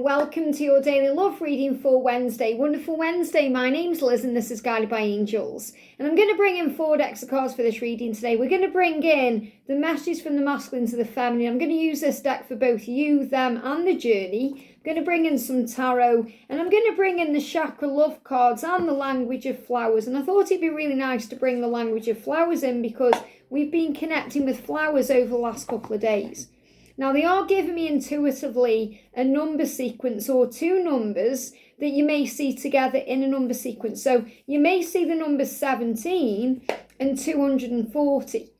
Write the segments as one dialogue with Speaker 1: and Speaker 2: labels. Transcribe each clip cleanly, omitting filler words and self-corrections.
Speaker 1: and welcome to your daily love reading for Wednesday. Wonderful Wednesday. My name's Liz and this is Guided by Angels. And I'm going to bring in 4 decks of cards for this reading today. We're going to bring in the messages from the masculine to the feminine. I'm going to use this deck for both you, them and the journey. I'm going to bring in some tarot and I'm going to bring in the chakra love cards and the language of flowers. And I thought it'd be really nice to bring the language of flowers in because we've been connecting with flowers over the last couple of days. Now, they are giving me intuitively a number sequence or 2 numbers that you may see together in a number sequence. So you may see the numbers 17 and 240.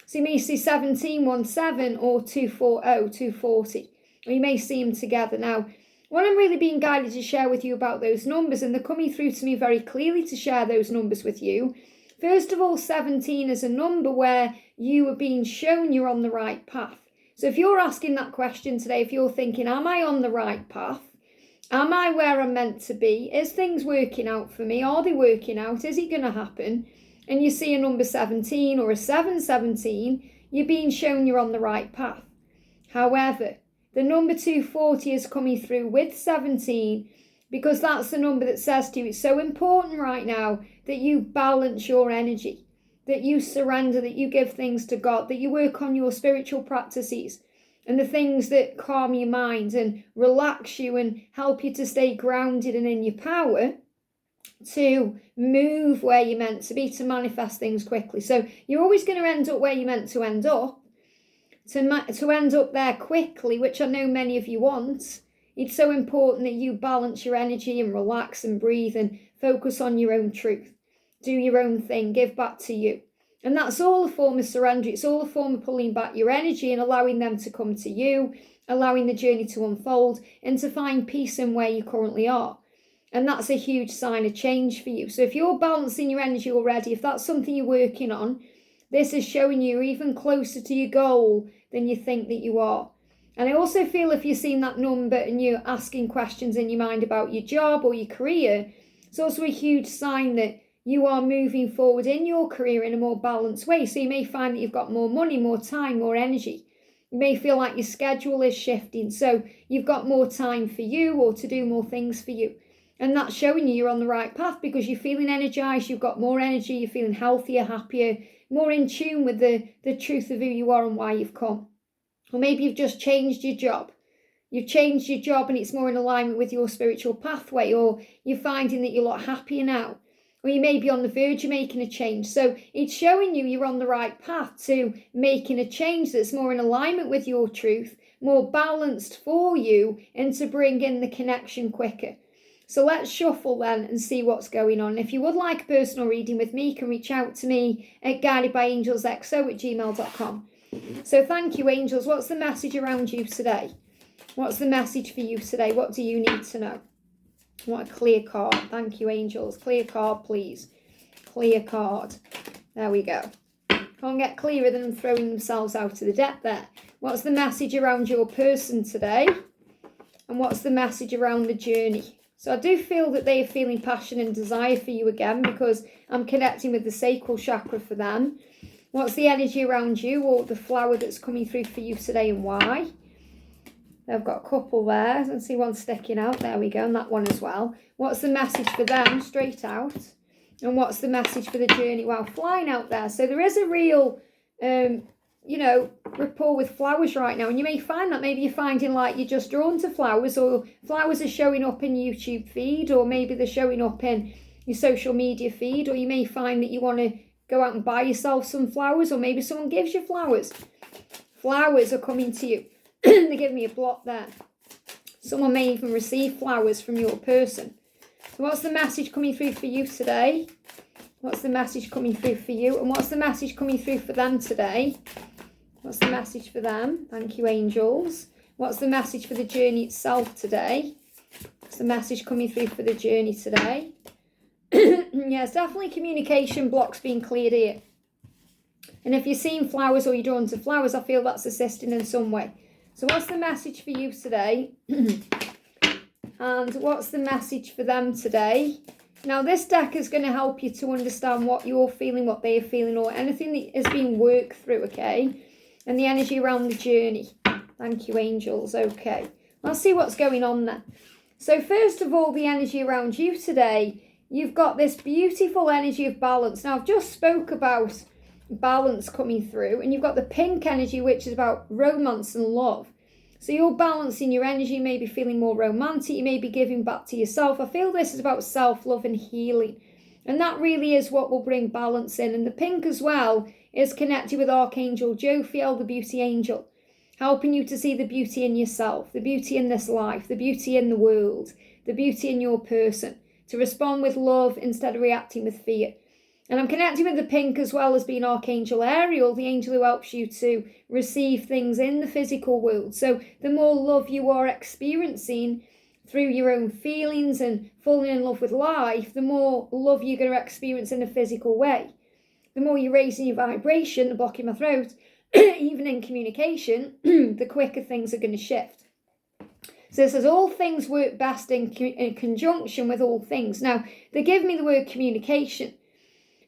Speaker 1: So you may see 1717 or 240, 240. Or you may see them together. Now, what I'm really being guided to share with you about those numbers, and they're coming through to me very clearly to share those numbers with you. First of all, 17 is a number where you are being shown you're on the right path. So if you're asking that question today, if you're thinking, am I on the right path? Am I where I'm meant to be? Is things working out for me? Are they working out? Is it going to happen? And you see a number 17 or a 717, you're being shown you're on the right path. However, the number 240 is coming through with 17 because that's the number that says to you, it's so important right now that you balance your energy, that you surrender, that you give things to God, that you work on your spiritual practices and the things that calm your mind and relax you and help you to stay grounded and in your power to move where you're meant to be, to manifest things quickly. So you're always going to end up where you're meant to end up. To end up there quickly, which I know many of you want, it's so important that you balance your energy and relax and breathe and focus on your own truth. Do your own thing, give back to you. And that's all a form of surrender. It's all a form of pulling back your energy and allowing them to come to you, allowing the journey to unfold and to find peace in where you currently are. And that's a huge sign of change for you. So if you're balancing your energy already, if that's something you're working on, this is showing you even closer to your goal than you think that you are. And I also feel if you're seeing that number and you're asking questions in your mind about your job or your career, it's also a huge sign that you are moving forward in your career in a more balanced way. So you may find that you've got more money, more time, more energy. You may feel like your schedule is shifting. So you've got more time for you or to do more things for you. And that's showing you you're on the right path because you're feeling energized. You've got more energy. You're feeling healthier, happier, more in tune with the truth of who you are and why you've come. Or maybe you've just changed your job. You've changed your job and it's more in alignment with your spiritual pathway. Or you're finding that you're a lot happier now. Or you may be on the verge of making a change. So it's showing you you're on the right path to making a change that's more in alignment with your truth, more balanced for you, and to bring in the connection quicker. So let's shuffle then and see what's going on. If you would like a personal reading with me, you can reach out to me at guidedbyangelsxo@gmail.com. So thank you, angels. What's the message around you today? What's the message for you today? What do you need to know? What a clear card. Thank you, angels. Clear card, please. Clear card. There we go. Can't get clearer than them throwing themselves out of the deck there. What's the message around your person today? And what's the message around the journey? So I do feel that they are feeling passion and desire for you again because I'm connecting with the sacral chakra for them. What's the energy around you or the flower that's coming through for you today and why? I've got a couple there. I can see one sticking out. There we go. And that one as well. What's the message for them? Straight out. And what's the message for the journey? Wow, flying out there. So there is a real, rapport with flowers right now. And you may find that maybe you're finding like you're just drawn to flowers or flowers are showing up in your YouTube feed or maybe they're showing up in your social media feed. Or you may find that you want to go out and buy yourself some flowers or maybe someone gives you flowers. Flowers are coming to you. They give me a block there. Someone may even receive flowers from your person. So what's the message coming through for you today? What's the message coming through for you? And what's the message coming through for them today? What's the message for them? Thank you, angels. What's the message for the journey itself today? What's the message coming through for the journey today? Yes, definitely communication blocks being cleared here. And if you're seeing flowers or you're drawn to flowers, I feel that's assisting in some way. So what's the message for you today? And what's the message for them today? Now, this deck is going to help you to understand what you're feeling, what they're feeling, or anything that is being worked through, okay? And the energy around the journey. Thank you, angels. Okay. Let's see what's going on there. So first of all, the energy around you today, you've got this beautiful energy of balance. Now, I've just spoke about balance coming through, and you've got the pink energy, which is about romance and love. So you're balancing your energy, maybe feeling more romantic, you may be giving back to yourself. I feel this is about self-love and healing. And that really is what will bring balance in. And the pink as well is connected with Archangel Jophiel, the beauty angel, helping you to see the beauty in yourself, the beauty in this life, the beauty in the world, the beauty in your person, to respond with love instead of reacting with fear. And I'm connecting with the pink as well as being Archangel Ariel, the angel who helps you to receive things in the physical world. So the more love you are experiencing through your own feelings and falling in love with life, the more love you're going to experience in a physical way. The more you're raising your vibration, blocking my throat, even in communication, the quicker things are going to shift. So it says all things work best in conjunction with all things. Now, they give me the word communication.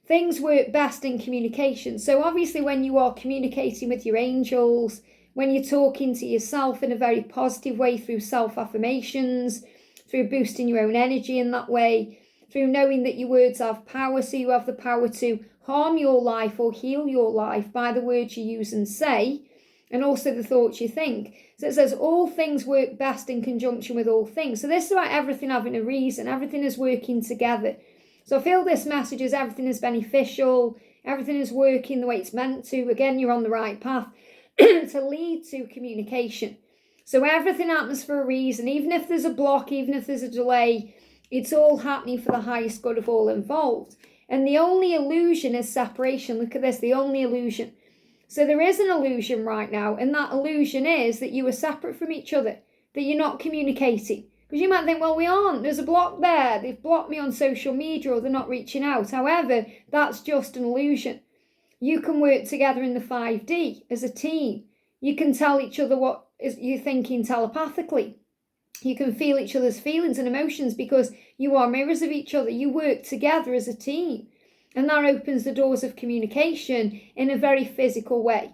Speaker 1: Things work best in communication. So obviously when you are communicating with your angels, when you're talking to yourself in a very positive way through self-affirmations, through boosting your own energy in that way, through knowing that your words have power, so you have the power to harm your life or heal your life by the words you use and say, and also the thoughts you think. So it says all things work best in conjunction with all things. So this is about everything having a reason, everything is working together. So I feel this message is everything is beneficial, everything is working the way it's meant to. Again, you're on the right path to lead to communication. So everything happens for a reason. Even if there's a block, even if there's a delay, it's all happening for the highest good of all involved. And the only illusion is separation. Look at this, the only illusion. So there is an illusion right now, and that illusion is that you are separate from each other, that you're not communicating. Because you might think, well, we aren't. There's a block there. They've blocked me on social media or they're not reaching out. However, that's just an illusion. You can work together in the 5D as a team. You can tell each other what you're thinking telepathically. You can feel each other's feelings and emotions because you are mirrors of each other. You work together as a team. And that opens the doors of communication in a very physical way.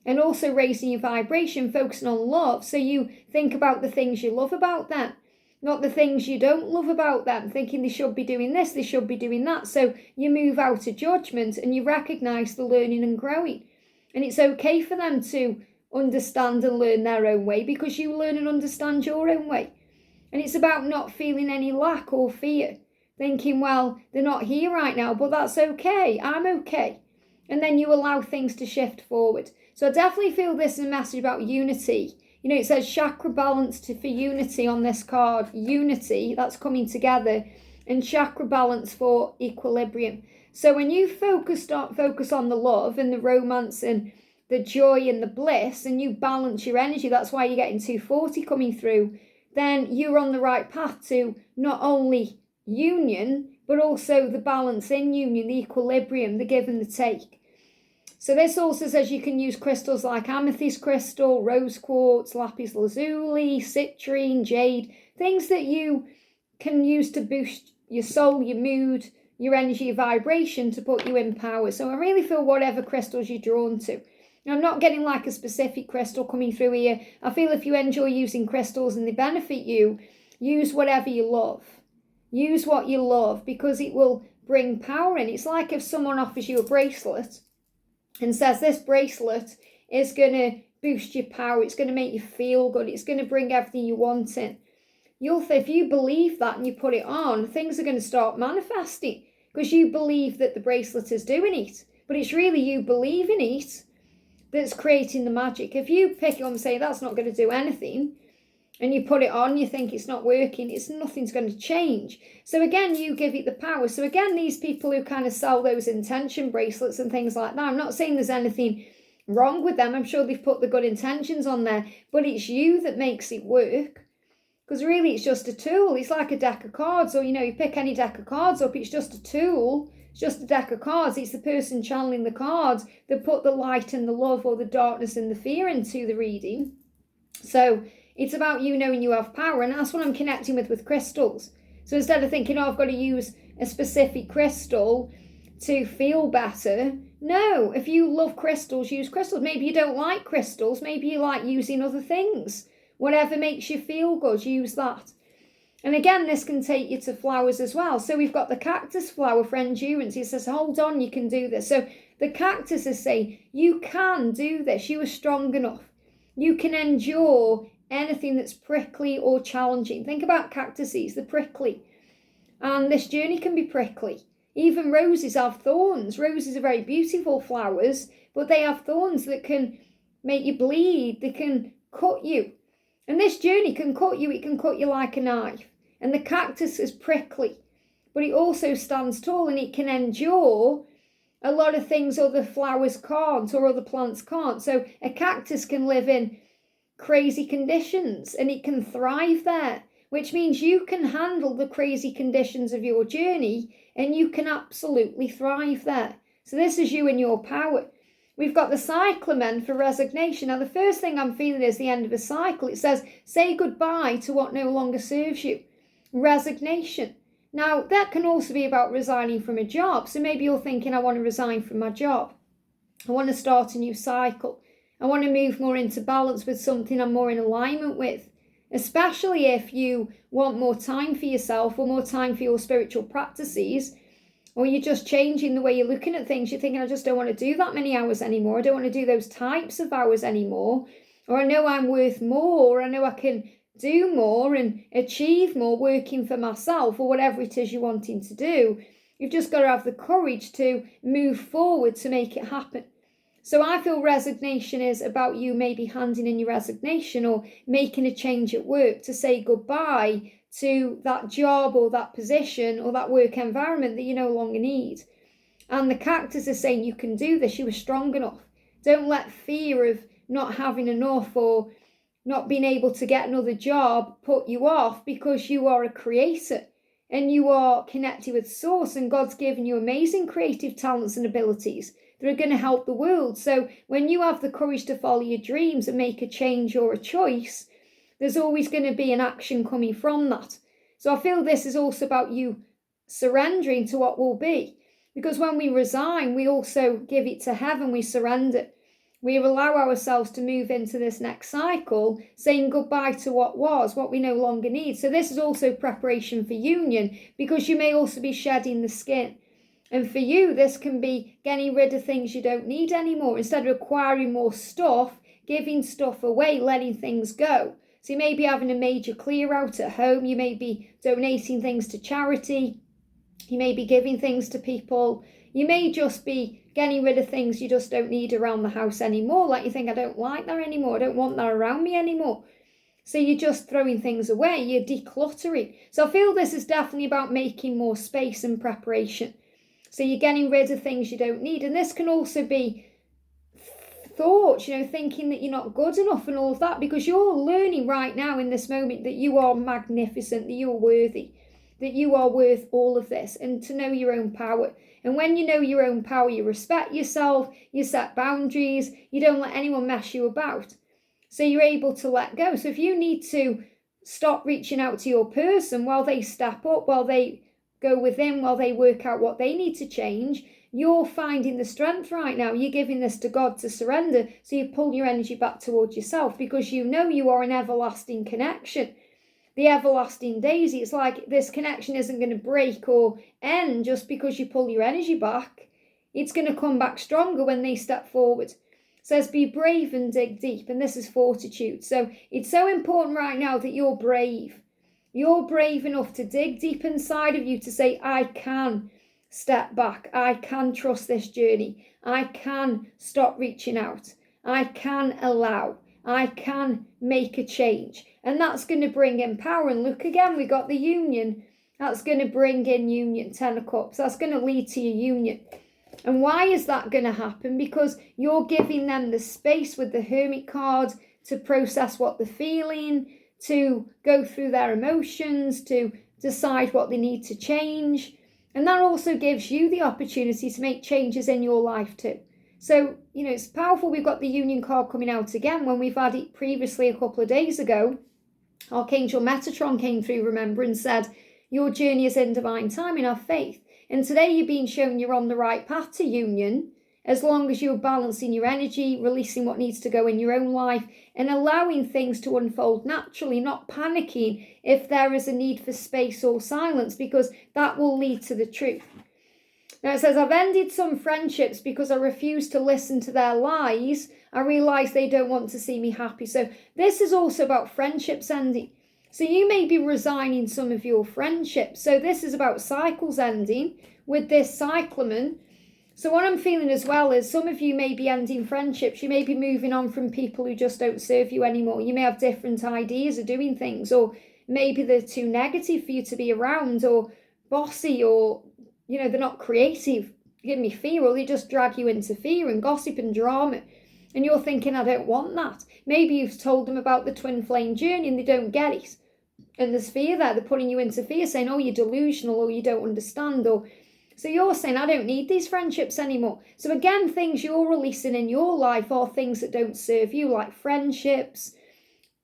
Speaker 1: And also raising your vibration, focusing on love. So you think about the things you love about them, not the things you don't love about them, thinking they should be doing this, they should be doing that. So you move out of judgment and you recognise the learning and growing. And it's okay for them to understand and learn their own way because you learn and understand your own way. And it's about not feeling any lack or fear, thinking, well, they're not here right now, but that's okay, I'm okay. And then you allow things to shift forward. So I definitely feel this is a message about unity. You know, it says chakra balance for unity on this card. Unity, that's coming together. And chakra balance for equilibrium. So when you focus on the love and the romance and the joy and the bliss, and you balance your energy, that's why you're getting 240 coming through, then you're on the right path to not only union, but also the balance in union, the equilibrium, the give and the take. So this also says you can use crystals like amethyst crystal, rose quartz, lapis lazuli, citrine, jade, things that you can use to boost your soul, your mood, your energy, your vibration, to put you in power. So I really feel whatever crystals you're drawn to. Now, I'm not getting like a specific crystal coming through here. I feel if you enjoy using crystals and they benefit you, use whatever you love. Use what you love because it will bring power in. It's like if someone offers you a bracelet and says this bracelet is going to boost your power, it's going to make you feel good, it's going to bring everything you want in. If you believe that and you put it on, things are going to start manifesting because you believe that the bracelet is doing it. But it's really you believing it that's creating the magic. If you pick it up and say that's not going to do anything, and you put it on, you think it's not working, nothing's going to change. So again, you give it the power. So again, these people who kind of sell those intention bracelets and things like that, I'm not saying there's anything wrong with them. I'm sure they've put the good intentions on there, but it's you that makes it work. Because really, it's just a tool. It's like a deck of cards, or, you pick any deck of cards up, it's just a tool. It's just a deck of cards. It's the person channeling the cards that put the light and the love or the darkness and the fear into the reading. So it's about you knowing you have power, and that's what I'm connecting with crystals. So instead of thinking, I've got to use a specific crystal to feel better, no, if you love crystals, use crystals. Maybe you don't like crystals, maybe you like using other things. whatever makes you feel good, use that. And again, this can take you to flowers as well. So we've got the cactus flower for endurance. He says, hold on, you can do this. So the cactus is saying, you can do this. You are strong enough. You can endure anything that's prickly or challenging. Think about cactuses, they're prickly. And this journey can be prickly. Even roses have thorns. Roses are very beautiful flowers, but they have thorns that can make you bleed. They can cut you. And this journey can cut you. It can cut you like a knife. And the cactus is prickly, but it also stands tall and it can endure a lot of things other flowers can't or other plants can't. So a cactus can live in crazy conditions and it can thrive there, which means you can handle the crazy conditions of your journey and you can absolutely thrive there. So this is you in your power. We've got the cyclamen for resignation. Now, the first thing I'm feeling is the end of a cycle. It says, say goodbye to what no longer serves you. Resignation. Now, that can also be about resigning from a job. So maybe you're thinking, I want to resign from my job. I want to start a new cycle. I want to move more into balance with something I'm more in alignment with. Especially if you want more time for yourself or more time for your spiritual practices, or you're just changing the way you're looking at things. You're thinking, I just don't want to do that many hours anymore. I don't want to do those types of hours anymore. Or I know I'm worth more. Or I know I can do more and achieve more working for myself, or whatever it is you're wanting to do. You've just got to have the courage to move forward to make it happen. So I feel resignation is about you maybe handing in your resignation or making a change at work to say goodbye to that job or that position or that work environment that you no longer need. And the cactus is saying you can do this, you are strong enough. Don't let fear of not having enough or not being able to get another job put you off, because you are a creator and you are connected with source, and God's given you amazing creative talents and abilities that are going to help the world. So when you have the courage to follow your dreams and make a change or a choice, there's always going to be an action coming from that. So I feel this is also about you surrendering to what will be. Because when we resign, we also give it to heaven, we surrender. We allow ourselves to move into this next cycle, saying goodbye to what was, what we no longer need. So this is also preparation for union, because you may also be shedding the skin. And for you, this can be getting rid of things you don't need anymore. Instead of acquiring more stuff, giving stuff away, letting things go. So you may be having a major clear out at home. You may be donating things to charity. You may be giving things to people. You may just be getting rid of things you just don't need around the house anymore. Like you think, I don't like that anymore. I don't want that around me anymore. So you're just throwing things away. You're decluttering. So I feel this is definitely about making more space and preparation. So you're getting rid of things you don't need. And this can also be thoughts, thinking that you're not good enough and all of that, because you're learning right now in this moment that you are magnificent, that you are worthy, that you are worth all of this, and to know your own power. And when you know your own power, you respect yourself, you set boundaries, you don't let anyone mess you about. So you're able to let go. So if you need to stop reaching out to your person while they step up, while they go within, while they work out what they need to change, you're finding the strength right now. You're giving this to God to surrender. So you pull your energy back towards yourself, because you know you are an everlasting connection. The everlasting daisy. It's like this connection isn't going to break or end just because you pull your energy back. It's going to come back stronger when they step forward. It says be brave and dig deep, and this is fortitude. So it's so important right now that you're brave. You're brave enough to dig deep inside of you to say, I can step back. I can trust this journey. I can stop reaching out. I can allow. I can make a change. And that's going to bring in power. And look again, we got the union. That's going to bring in union, 10 of cups. That's going to lead to your union. And why is that going to happen? Because you're giving them the space with the Hermit card to process what they're feeling, to go through their emotions, to decide what they need to change. And that also gives you the opportunity to make changes in your life too. So, it's powerful. We've got the union card coming out again when we've had it previously a couple of days ago. Archangel Metatron came through, remember, and said, your journey is in divine timing, have faith. And today you're being shown you're on the right path to union, as long as you're balancing your energy, releasing what needs to go in your own life, and allowing things to unfold naturally, not panicking if there is a need for space or silence, because that will lead to the truth. Now it says, I've ended some friendships because I refuse to listen to their lies. I realise they don't want to see me happy. So this is also about friendships ending. So you may be resigning some of your friendships. So this is about cycles ending with this cyclamen. So what I'm feeling as well is some of you may be ending friendships. You may be moving on from people who just don't serve you anymore. You may have different ideas of doing things, or maybe they're too negative for you to be around, or bossy, or they're not creative, give me fear, or they just drag you into fear and gossip and drama. And you're thinking, I don't want that. Maybe you've told them about the twin flame journey and they don't get it. And there's fear there. They're putting you into fear, saying, oh, you're delusional, or you don't understand. So you're saying, I don't need these friendships anymore. So again, things you're releasing in your life are things that don't serve you, like friendships,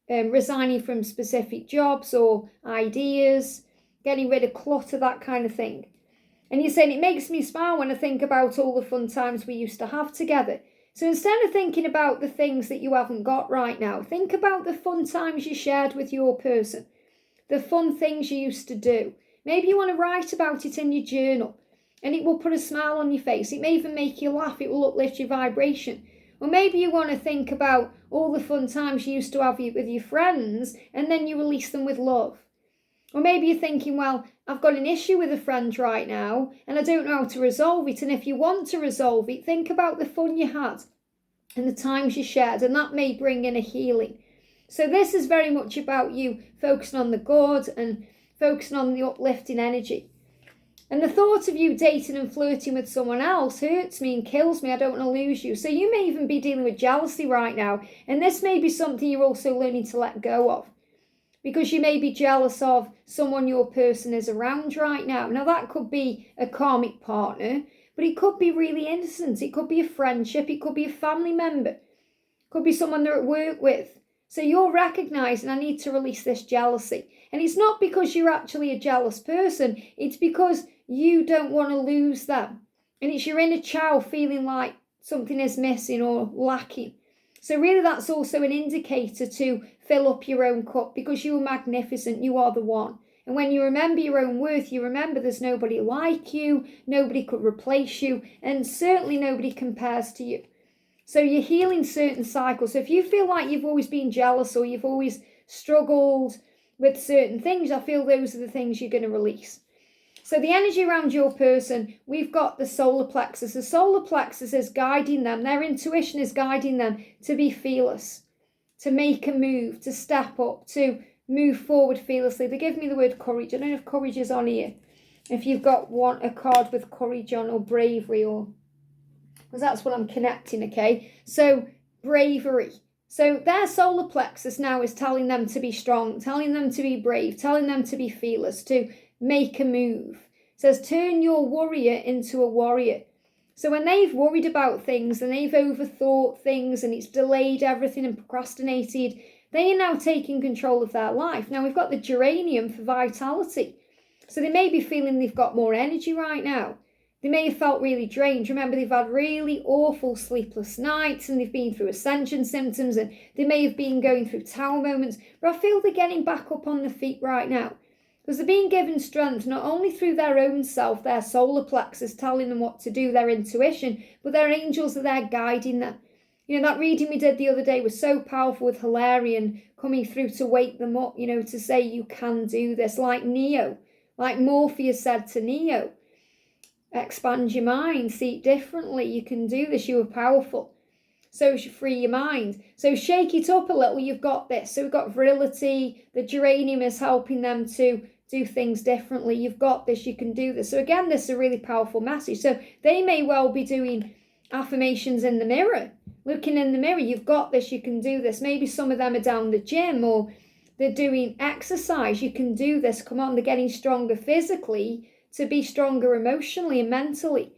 Speaker 1: resigning from specific jobs or ideas, getting rid of clutter, that kind of thing. And you're saying, it makes me smile when I think about all the fun times we used to have together. So instead of thinking about the things that you haven't got right now, think about the fun times you shared with your person, the fun things you used to do. Maybe you want to write about it in your journal, and it will put a smile on your face. It may even make you laugh. It will uplift your vibration. Or maybe you want to think about all the fun times you used to have with your friends, and then you release them with love. Or maybe you're thinking, well, I've got an issue with a friend right now and I don't know how to resolve it. And if you want to resolve it, think about the fun you had and the times you shared, and that may bring in a healing. So this is very much about you focusing on the good and focusing on the uplifting energy. And the thought of you dating and flirting with someone else hurts me and kills me. I don't want to lose you. So you may even be dealing with jealousy right now. And this may be something you're also learning to let go of, because you may be jealous of someone your person is around right now. Now that could be a karmic partner, but it could be really innocent. It could be a friendship. It could be a family member. It could be someone they're at work with. So you're recognizing, I need to release this jealousy. And it's not because you're actually a jealous person. It's because you don't want to lose them. And it's your inner child feeling like something is missing or lacking. So really that's also an indicator to fill up your own cup, because you are magnificent. You are the one. And when you remember your own worth, you remember there's nobody like you, nobody could replace you, and certainly nobody compares to you. So you're healing certain cycles. So if you feel like you've always been jealous or you've always struggled with certain things, I feel those are the things you're going to release. So the energy around your person, we've got the solar plexus. The solar plexus is guiding them. Their intuition is guiding them to be fearless, to make a move, to step up, to move forward fearlessly. They give me the word courage. I don't know if courage is on here. If you've got a card with courage on, or bravery, or... because that's what I'm connecting, okay? So bravery. So their solar plexus now is telling them to be strong, telling them to be brave, telling them to be fearless, to make a move. It says, turn your warrior into a warrior. So when they've worried about things and they've overthought things and it's delayed everything and procrastinated, they are now taking control of their life. Now we've got the geranium for vitality. So they may be feeling they've got more energy right now. They may have felt really drained. Remember, they've had really awful sleepless nights and they've been through ascension symptoms and they may have been going through tower moments. But I feel they're getting back up on their feet right now, because they're being given strength not only through their own self, their solar plexus telling them what to do, their intuition, but their angels are there guiding them. That reading we did the other day was so powerful with Hilarion coming through to wake them up, to say you can do this, like Neo, like Morpheus said to Neo. Expand your mind, see it differently. You can do this. You are powerful. So free your mind. So shake it up a little. You've got this. So we've got virility. The geranium is helping them to do things differently. You've got this. You can do this. So again, this is a really powerful message. So they may well be doing affirmations in the mirror. Looking in the mirror. You've got this. You can do this. Maybe some of them are down the gym or they're doing exercise. You can do this. Come on. They're getting stronger physically to be stronger emotionally and mentally.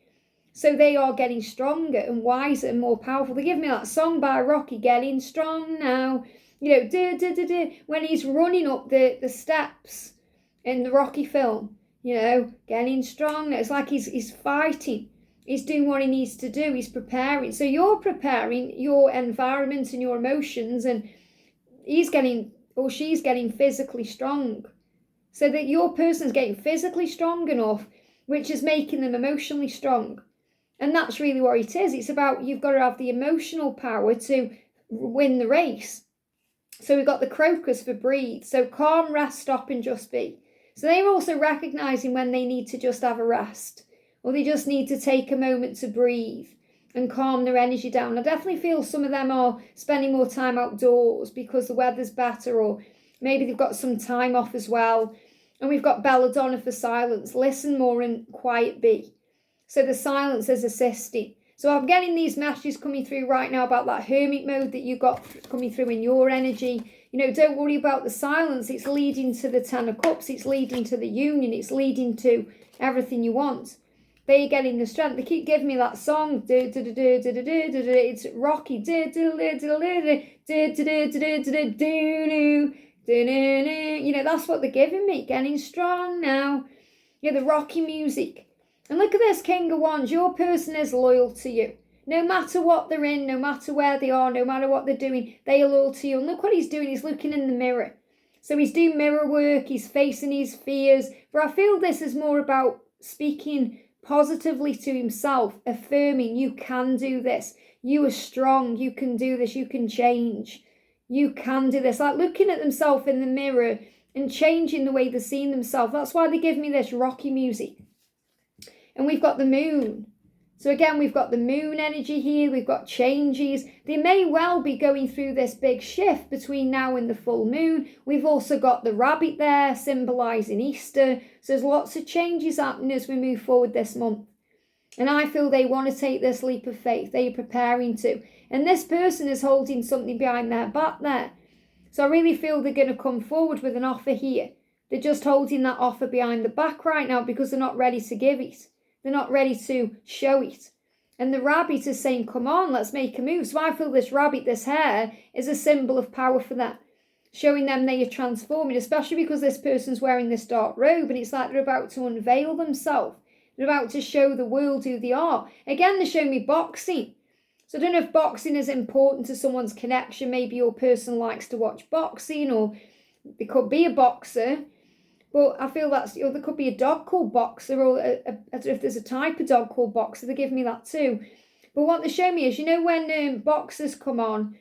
Speaker 1: So they are getting stronger and wiser and more powerful. They give me that song by Rocky, Getting Strong Now. When he's running up the steps in the Rocky film, getting strong. It's like he's fighting. He's doing what he needs to do. He's preparing. So you're preparing your environment and your emotions, and he's getting, or she's getting physically strong. So that your person's getting physically strong enough, which is making them emotionally strong. And that's really what it is. It's about, you've got to have the emotional power to win the race. So we've got the crocus for breathe. So calm, rest, stop, and just be. So they're also recognizing when they need to just have a rest, or they just need to take a moment to breathe and calm their energy down. I definitely feel some of them are spending more time outdoors because the weather's better, or maybe they've got some time off as well. And we've got belladonna for silence. Listen more and quiet be. So the silence is assisting. So I'm getting these messages coming through right now about that hermit mode that you got coming through in your energy. You know, don't worry about the silence. It's leading to the Ten of Cups. It's leading to the union. It's leading to everything you want. They're getting the strength. They keep giving me that song. It's rocky. You know, that's what they're giving me. Getting strong now. Yeah, the rocky music. And look at this, King of Wands. Your person is loyal to you. No matter what they're in, no matter where they are, no matter what they're doing, they are loyal to you. And look what he's doing. He's looking in the mirror. So he's doing mirror work. He's facing his fears. But I feel this is more about speaking positively to himself, affirming you can do this. You are strong. You can do this. You can change. You can do this. Like looking at themselves in the mirror and changing the way they're seeing themselves. That's why they give me this rocky music. And we've got the moon. So again, we've got the moon energy here. We've got changes. They may well be going through this big shift between now and the full moon. We've also got the rabbit there, symbolising Easter. So there's lots of changes happening as we move forward this month. And I feel they want to take this leap of faith. They are preparing to. And this person is holding something behind their back there. So I really feel they're going to come forward with an offer here. They're just holding that offer behind the back right now because they're not ready to give it. They're not ready to show it. And the rabbit is saying, come on, let's make a move. So I feel this rabbit, this hare, is a symbol of power for that. Showing them they are transforming, especially because this person's wearing this dark robe and it's like they're about to unveil themselves. They're about to show the world who they are. Again, they're showing me boxing. So I don't know if boxing is important to someone's connection. Maybe your person likes to watch boxing, or they could be a boxer. But I feel that's, there could be a dog called Boxer, or I don't know if there's a type of dog called Boxer. They give me that too. But what they show me is, when boxers come on,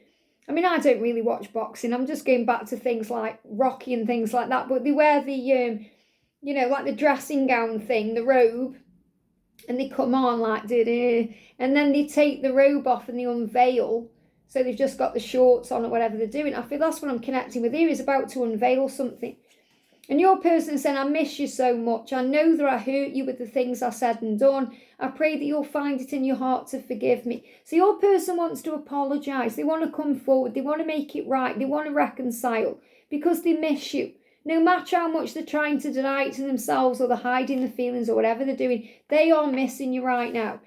Speaker 1: I mean, I don't really watch boxing. I'm just going back to things like Rocky and things like that. But they wear the, like the dressing gown thing, the robe, and they come on like, and then they take the robe off and they unveil. So they've just got the shorts on or whatever they're doing. I feel that's what I'm connecting with here, is about to unveil something. And your person is saying, I miss you so much. I know that I hurt you with the things I said and done. I pray that you'll find it in your heart to forgive me. So your person wants to apologise. They want to come forward. They want to make it right. They want to reconcile because they miss you. No matter how much they're trying to deny it to themselves, or they're hiding the feelings, or whatever they're doing, they are missing you right now.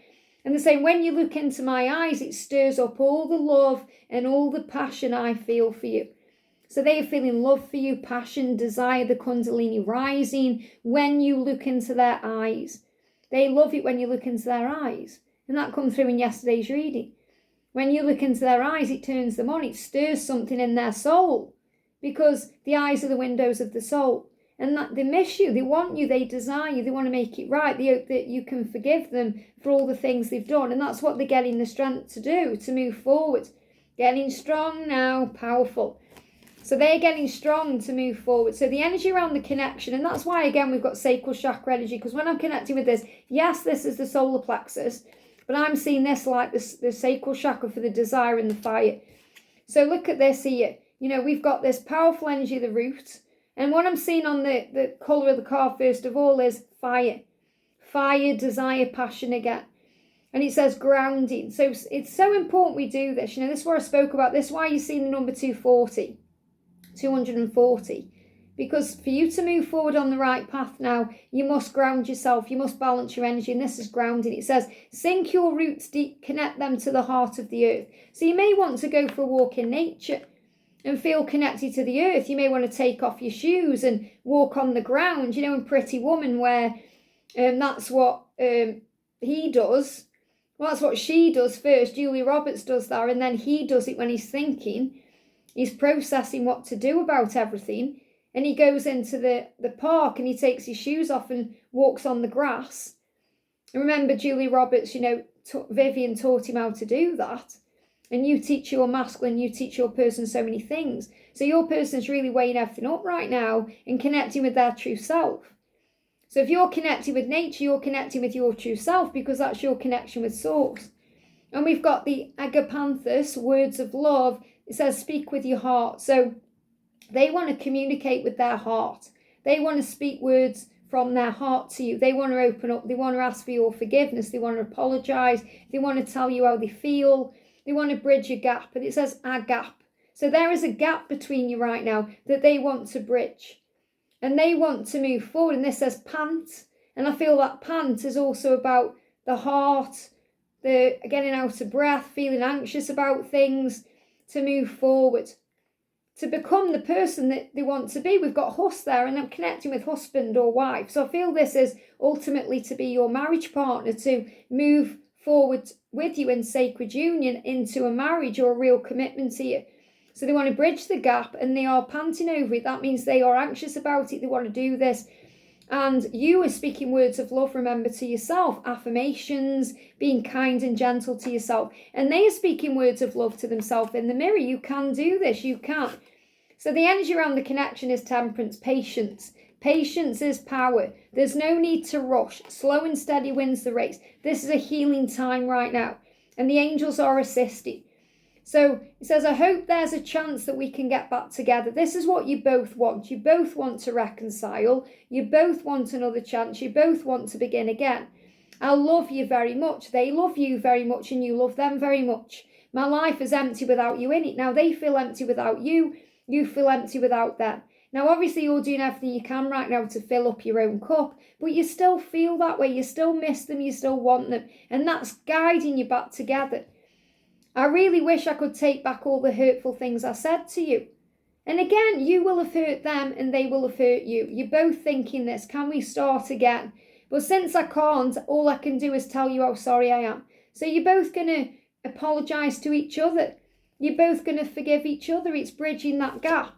Speaker 1: And they're saying, when you look into my eyes, it stirs up all the love and all the passion I feel for you. So they are feeling love for you, passion, desire, the Kundalini rising when you look into their eyes. They love it when you look into their eyes. And that comes through in yesterday's reading. When you look into their eyes, it turns them on. It stirs something in their soul, because the eyes are the windows of the soul. And that they miss you, they want you, they desire you, they want to make it right. They hope that you can forgive them for all the things they've done. And that's what they're getting the strength to do, to move forward. Getting strong now, powerful. So they're getting strong to move forward. So the energy around the connection, and that's why, again, we've got sacral chakra energy, because when I'm connecting with this, yes, this is the solar plexus, but I'm seeing this like the sacral chakra for the desire and the fire. So look at this here. We've got this powerful energy of the root. And what I'm seeing on the colour of the card, first of all, is fire. Fire, desire, passion again. And it says grounding. So it's so important we do this. This is what I spoke about. This is why you're seeing the number 240. Because for you to move forward on the right path now, you must ground yourself, you must balance your energy, and this is grounding. It says, sink your roots deep, connect them to the heart of the earth. So you may want to go for a walk in nature and feel connected to the earth. You may want to take off your shoes and walk on the ground, in Pretty Woman, where that's what he does. Well, that's what she does first. Julia Roberts does that, and then he does it when he's thinking. He's processing what to do about everything. And he goes into the park and he takes his shoes off and walks on the grass. And remember, Julia Roberts, Vivian taught him how to do that. And you teach your masculine, you teach your person so many things. So your person's really weighing everything up right now and connecting with their true self. So if you're connecting with nature, you're connecting with your true self, because that's your connection with source. And we've got the agapanthus, words of love. It says, speak with your heart. So they want to communicate with their heart. They want to speak words from their heart to you. They want to open up. They want to ask for your forgiveness. They want to apologize. They want to tell you how they feel. They want to bridge a gap. And it says a gap. So there is a gap between you right now that they want to bridge. And they want to move forward. And this says pant. And I feel that pant is also about the heart, the getting out of breath, feeling anxious about things, to move forward, to become the person that they want to be. We've got Hus there, and I'm connecting with husband or wife. So I feel this is ultimately to be your marriage partner, to move forward with you in sacred union into a marriage or a real commitment to you. So they want to bridge the gap, and they are panting over it. That means they are anxious about it. They want to do this. And you are speaking words of love, remember, to yourself. Affirmations, being kind and gentle to yourself. And they are speaking words of love to themselves in the mirror. You can do this. You can. So the energy around the connection is temperance, patience. Patience is power. There's no need to rush. Slow and steady wins the race. This is a healing time right now. And the angels are assisting. So it says, I hope there's a chance that we can get back together. This is what you both want. You both want to reconcile. You both want another chance. You both want to begin again. I love you very much. They love you very much, and you love them very much. My life is empty without you in it. Now they feel empty without you. You feel empty without them. Now obviously you're doing everything you can right now to fill up your own cup, but you still feel that way. You still miss them. You still want them. And that's guiding you back together. I really wish I could take back all the hurtful things I said to you. And again, you will have hurt them and they will have hurt you. You're both thinking this. Can we start again? But since I can't, all I can do is tell you how sorry I am. So you're both going to apologise to each other. You're both going to forgive each other. It's bridging that gap.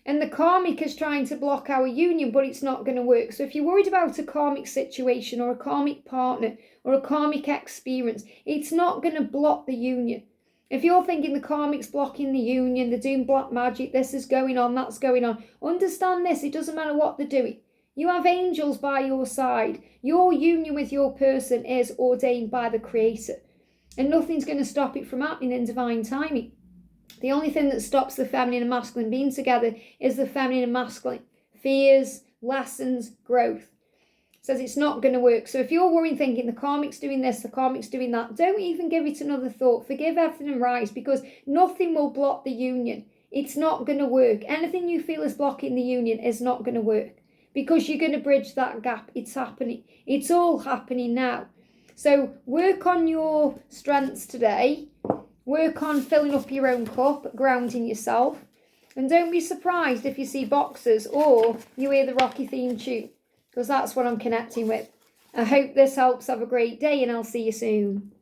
Speaker 1: And the karmic is trying to block our union, but it's not going to work. So if you're worried about a karmic situation or a karmic partner or a karmic experience, it's not going to block the union. If you're thinking the karmic's blocking the union, they're doing black magic, this is going on, that's going on, understand this, it doesn't matter what they're doing. You have angels by your side. Your union with your person is ordained by the Creator. And nothing's going to stop it from happening in divine timing. The only thing that stops the feminine and masculine being together is the feminine and masculine. Fears, lessons, growth. Says it's not going to work. So if you're worrying, thinking the karmic's doing this, the karmic's doing that, don't even give it another thought. Forgive everything and rise, because nothing will block the union. It's not going to work. Anything you feel is blocking the union is not going to work, because you're going to bridge that gap. It's happening. It's all happening now. So work on your strengths today. Work on filling up your own cup, grounding yourself. And don't be surprised if you see boxers or you hear the Rocky theme tune, because that's what I'm connecting with. I hope this helps. Have a great day, and I'll see you soon.